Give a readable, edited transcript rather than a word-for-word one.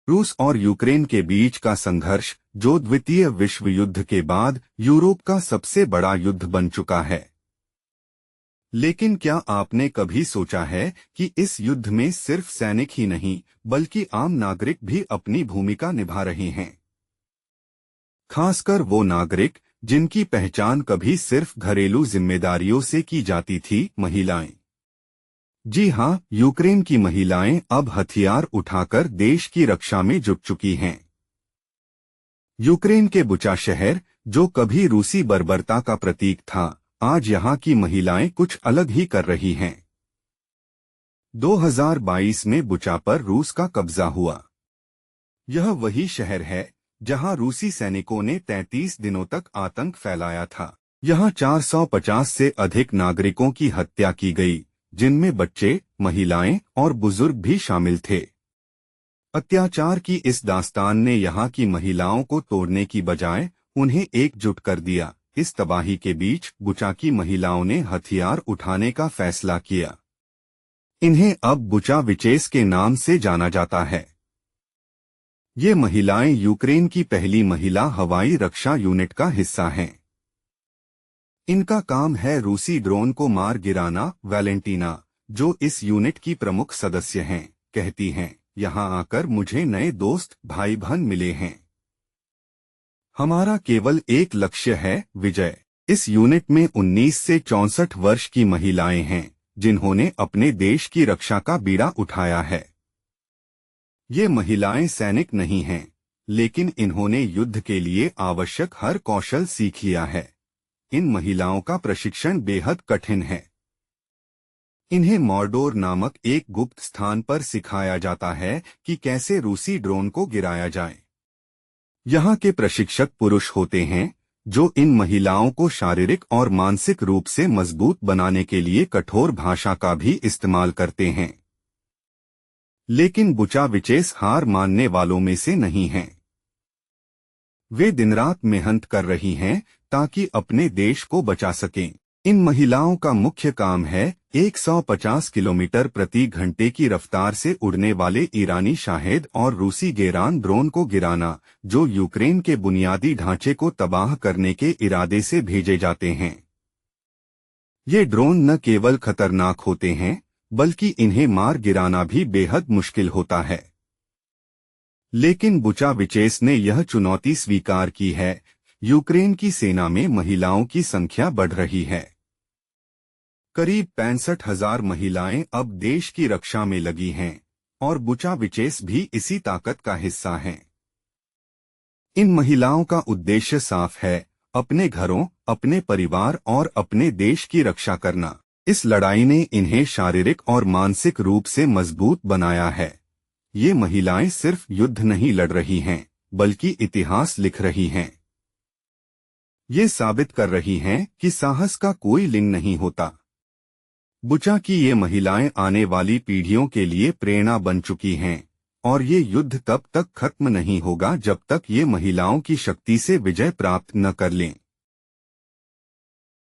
रूस और यूक्रेन के बीच का संघर्ष, जो द्वितीय विश्व युद्ध के बाद यूरोप का सबसे बड़ा युद्ध बन चुका है। लेकिन क्या आपने कभी सोचा है कि इस युद्ध में सिर्फ सैनिक ही नहीं, बल्कि आम नागरिक भी अपनी भूमिका निभा रहे हैं। खासकर वो नागरिक जिनकी पहचान कभी सिर्फ घरेलू जिम्मेदारियों से की जाती थी, महिलाएं। जी हाँ, यूक्रेन की महिलाएं अब हथियार उठाकर देश की रक्षा में जुट चुकी हैं। यूक्रेन के बुचा शहर, जो कभी रूसी बर्बरता का प्रतीक था, आज यहाँ की महिलाएं कुछ अलग ही कर रही हैं। 2022 में बुचा पर रूस का कब्जा हुआ। यह वही शहर है जहां रूसी सैनिकों ने 33 दिनों तक आतंक फैलाया था। यहां 450 से अधिक नागरिकों की हत्या की गई, जिनमें बच्चे, महिलाएं और बुजुर्ग भी शामिल थे। अत्याचार की इस दास्तान ने यहां की महिलाओं को तोड़ने की बजाय उन्हें एकजुट कर दिया। इस तबाही के बीच बुचा की महिलाओं ने हथियार उठाने का फैसला किया। इन्हें अब बुचा विचेस के नाम से जाना जाता है। ये महिलाएं यूक्रेन की पहली महिला हवाई रक्षा यूनिट का हिस्सा हैं। इनका काम है रूसी ड्रोन को मार गिराना। वैलेंटीना, जो इस यूनिट की प्रमुख सदस्य हैं, कहती हैं, यहाँ आकर मुझे नए दोस्त, भाई बहन मिले हैं। हमारा केवल एक लक्ष्य है, विजय। इस यूनिट में 19 से 64 वर्ष की महिलाएं हैं, जिन्होंने अपने देश की रक्षा का बीड़ा उठाया है। ये महिलाएं सैनिक नहीं हैं, लेकिन इन्होंने युद्ध के लिए आवश्यक हर कौशल सीख लिया है। इन महिलाओं का प्रशिक्षण बेहद कठिन है। इन्हें मॉर्डोर नामक एक गुप्त स्थान पर सिखाया जाता है कि कैसे रूसी ड्रोन को गिराया जाए। यहाँ के प्रशिक्षक पुरुष होते हैं, जो इन महिलाओं को शारीरिक और मानसिक रूप से मजबूत बनाने के लिए कठोर भाषा का भी इस्तेमाल करते हैं। लेकिन बुचा विचेस हार मानने वालों में से नहीं हैं। वे दिनरात मेहनत कर रही हैं ताकि अपने देश को बचा सकें। इन महिलाओं का मुख्य काम है 150 किलोमीटर प्रति घंटे की रफ्तार से उड़ने वाले ईरानी शाहेद और रूसी गेरान ड्रोन को गिराना, जो यूक्रेन के बुनियादी ढांचे को तबाह करने के इरादे से भेजे जाते हैं। ये ड्रोन न केवल खतरनाक होते हैं, बल्कि इन्हें मार गिराना भी बेहद मुश्किल होता है। लेकिन बुचा विचेस ने यह चुनौती स्वीकार की है। यूक्रेन की सेना में महिलाओं की संख्या बढ़ रही है। करीब 65,000 महिलाएं अब देश की रक्षा में लगी हैं, और बुचा विचेस भी इसी ताकत का हिस्सा हैं। इन महिलाओं का उद्देश्य साफ है, अपने घरों, अपने परिवार और अपने देश की रक्षा करना। इस लड़ाई ने इन्हें शारीरिक और मानसिक रूप से मजबूत बनाया है। ये महिलाएं सिर्फ युद्ध नहीं लड़ रही हैं, बल्कि इतिहास लिख रही हैं। ये साबित कर रही हैं कि साहस का कोई लिंग नहीं होता। बुचा की ये महिलाएं आने वाली पीढ़ियों के लिए प्रेरणा बन चुकी हैं, और ये युद्ध तब तक खत्म नहीं होगा जब तक ये महिलाओं की शक्ति से विजय प्राप्त न कर लें।